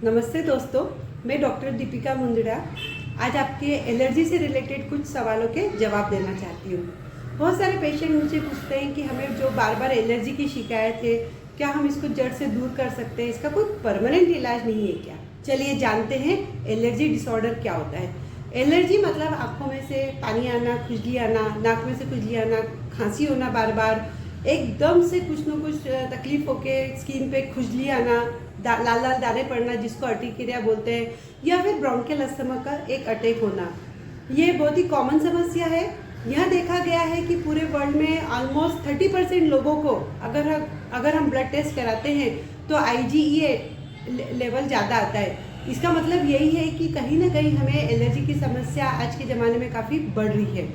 नमस्ते दोस्तों, मैं डॉक्टर दीपिका मुंदड़ा आज आपके एलर्जी से रिलेटेड कुछ सवालों के जवाब देना चाहती हूँ। बहुत सारे पेशेंट मुझसे पूछते हैं कि हमें जो बार बार एलर्जी की शिकायत है, क्या हम इसको जड़ से दूर कर सकते हैं? इसका कोई परमानेंट इलाज नहीं है क्या? चलिए जानते हैं एलर्जी डिसऑर्डर क्या होता है। एलर्जी मतलब आँखों में से पानी आना, खुजली आना, नाक में से खुजली आना, खांसी होना, बार बार एकदम से कुछ न कुछ तकलीफ होके स्किन पे खुजली आना, लाल लाल दाने पड़ना जिसको अर्टिकेरिया बोलते हैं, या फिर ब्रोंकियल अस्थमा का एक अटैक होना। ये बहुत ही कॉमन समस्या है। यह देखा गया है कि पूरे वर्ल्ड में ऑलमोस्ट 30% लोगों को अगर हम ब्लड टेस्ट कराते हैं तो IgE लेवल ज़्यादा आता है। इसका मतलब यही है कि कहीं ना कहीं हमें एलर्जी की समस्या आज के ज़माने में काफ़ी बढ़ रही है।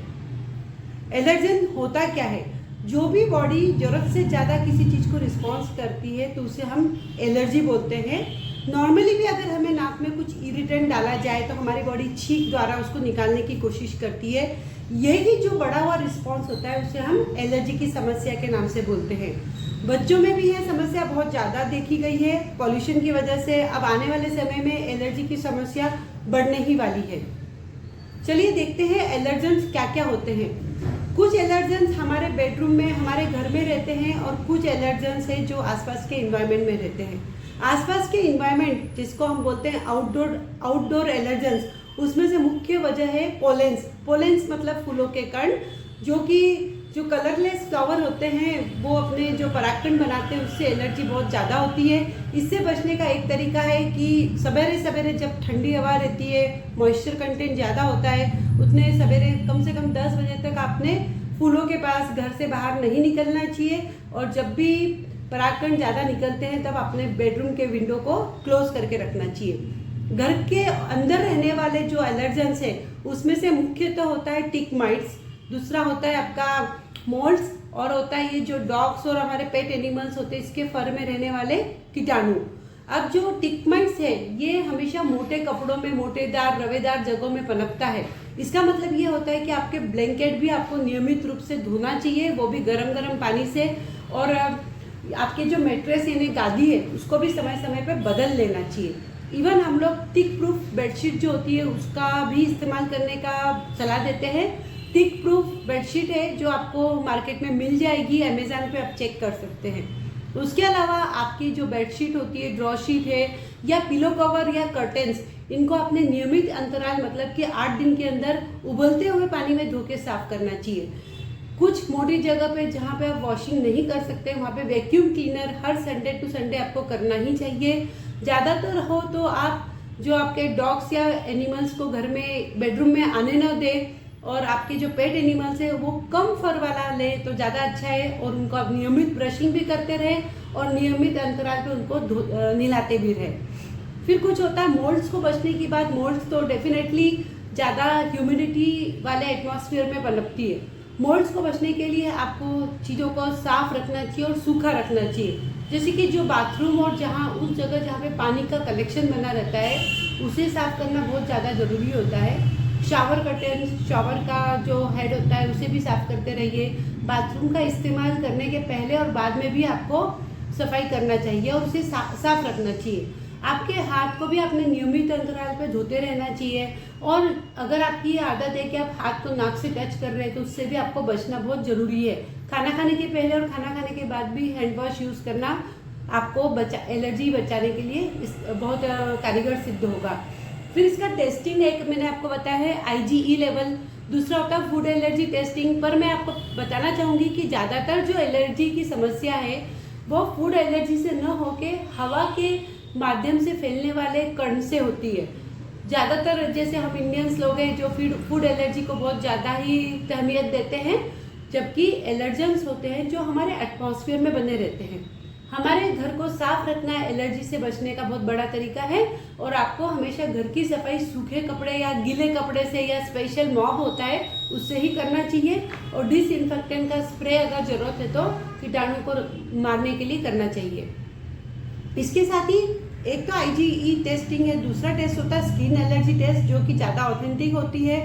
एलर्जन होता क्या है? जो भी बॉडी ज़रूरत से ज़्यादा किसी चीज़ को रिस्पॉन्स करती है तो उसे हम एलर्जी बोलते हैं। नॉर्मली भी अगर हमें नाक में कुछ इरिटेंट डाला जाए तो हमारी बॉडी छींक द्वारा उसको निकालने की कोशिश करती है। यही जो बढ़ा हुआ रिस्पॉन्स होता है उसे हम एलर्जी की समस्या के नाम से बोलते हैं। बच्चों में भी यह समस्या बहुत ज़्यादा देखी गई है। पॉल्यूशन की वजह से अब आने वाले समय में एलर्जी की समस्या बढ़ने ही वाली है। चलिए देखते हैं एलर्जेंस क्या क्या होते हैं। कुछ एलर्जेंस हमारे बेडरूम में, हमारे घर में रहते हैं, और कुछ एलर्जेंस है जो आसपास के इन्वायरमेंट में रहते हैं। आसपास के इन्वायरमेंट जिसको हम बोलते हैं आउटडोर एलर्जेंस, उसमें से मुख्य वजह है पोलेंस मतलब फूलों के कण, जो कलरलेस फ्लावर होते हैं वो अपने जो परागकण बनाते हैं उससे एलर्जी बहुत ज़्यादा होती है। इससे बचने का एक तरीका है कि सवेरे सवेरे जब ठंडी हवा रहती है, मॉइस्चर कंटेंट ज़्यादा होता है, उतने सवेरे कम से कम 10 बजे तक आपने फूलों के पास घर से बाहर नहीं निकलना चाहिए। और जब भी परागकण ज़्यादा निकलते हैं तब अपने बेडरूम के विंडो को क्लोज करके रखना चाहिए। घर के अंदर रहने वाले जो एलर्जेंस है उसमें से मुख्यतः होता है टिक माइट्स, दूसरा होता है आपका मोल्ड्स, और होता है ये जो डॉग्स और हमारे पेट एनिमल्स होते हैं इसके फर में रहने वाले कीटाणु। अब जो टिक माइट्स है ये हमेशा मोटे कपड़ों में, मोटेदार रवेदार जगहों में पनपता है। इसका मतलब ये होता है कि आपके ब्लैंकेट भी आपको नियमित रूप से धोना चाहिए, वो भी गरम पानी से, और आपके जो मैट्रेस यानी गादी है उसको भी समय समय पर बदल लेना चाहिए। इवन हम लोग टिक प्रूफ बेडशीट जो होती है उसका भी इस्तेमाल करने का सलाह देते हैं। टिक प्रूफ बेडशीट है जो आपको मार्केट में मिल जाएगी, अमेज़न पे आप चेक कर सकते हैं। उसके अलावा आपकी जो बेडशीट होती है, ड्रॉ शीट है, या पिलो कवर या कर्टेंस, इनको अपने नियमित अंतराल मतलब कि 8 दिन के अंदर उबलते हुए पानी में धो के साफ करना चाहिए। कुछ मोटी जगह पे जहाँ पे आप वॉशिंग नहीं कर सकते वहाँ पे वैक्यूम क्लीनर हर संडे टू संडे आपको करना ही चाहिए। ज़्यादातर हो तो आप जो आपके डॉग्स या एनिमल्स को घर में बेडरूम में आने न दें, और आपके जो पेट एनिमल्स है वो कम फर वाला ले तो ज़्यादा अच्छा है, और उनको आप नियमित ब्रशिंग भी करते रहे और नियमित अंतराल पे उनको नहलाते भी रहे। फिर कुछ होता है मोल्ड्स को बचने की बात। मोल्ड्स तो डेफिनेटली ज़्यादा ह्यूमिडिटी वाले एटमॉस्फेयर में पनपती है। मोल्ड्स को बचने के लिए आपको चीज़ों को साफ रखना चाहिए और सूखा रखना चाहिए। जैसे कि जो बाथरूम और उस जगह जहाँ पे पानी का कलेक्शन बना रहता है उसे साफ करना बहुत ज़्यादा ज़रूरी होता है। शावर कर्टेन, शावर का जो हेड होता है उसे भी साफ करते रहिए। बाथरूम का इस्तेमाल करने के पहले और बाद में भी आपको सफाई करना चाहिए और उसे साफ रखना चाहिए। आपके हाथ को भी अपने नियमित अंतराल पर धोते रहना चाहिए। और अगर आपकी ये आदत है कि आप हाथ को नाक से टच कर रहे हैं तो उससे भी आपको बचना बहुत ज़रूरी है। खाना खाने के पहले और खाना खाने के बाद भी हैंड वॉश यूज़ करना आपको एलर्जी बचाने के लिए बहुत कारगर सिद्ध होगा। फिर इसका टेस्टिंग एक मैंने आपको बताया है IgE लेवल, दूसरा होता है फूड एलर्जी टेस्टिंग। पर मैं आपको बताना चाहूँगी कि ज़्यादातर जो एलर्जी की समस्या है वो फूड एलर्जी से न होके हवा के माध्यम से फैलने वाले कण से होती है। ज़्यादातर जैसे हम इंडियंस लोग हैं जो फूड एलर्जी को बहुत ज़्यादा ही अहमियत देते हैं, जबकि एलर्जेंस होते हैं जो हमारे एटमॉस्फेयर में बने रहते हैं। हमारे घर को साफ रखना एलर्जी से बचने का बहुत बड़ा तरीका है, और आपको हमेशा घर की सफाई सूखे कपड़े या गीले कपड़े से या स्पेशल मॉप होता है उससे ही करना चाहिए। और डिसइंफेक्टेंट का स्प्रे अगर ज़रूरत है तो कीटाणु को मारने के लिए करना चाहिए। इसके साथ ही एक तो IgE टेस्टिंग है, दूसरा टेस्ट होता है स्किन एलर्जी टेस्ट जो कि ज़्यादा ऑथेंटिक होती है।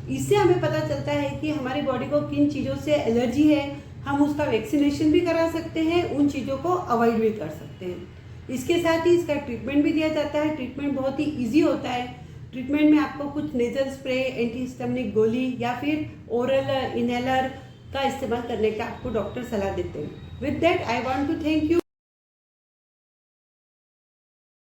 इससे हमें पता चलता है कि हमारी बॉडी को किन चीज़ों से एलर्जी है। हम उसका वैक्सीनेशन भी करा सकते हैं, उन चीज़ों को अवॉइड भी कर सकते हैं। इसके साथ ही इसका ट्रीटमेंट भी दिया जाता है। ट्रीटमेंट बहुत ही ईजी होता है। ट्रीटमेंट में आपको कुछ नेजल स्प्रे, एंटीहिस्टामिनिक गोली या फिर ओरल इनहेलर का इस्तेमाल करने का आपको डॉक्टर सलाह देते हैं। With that I want to thank you.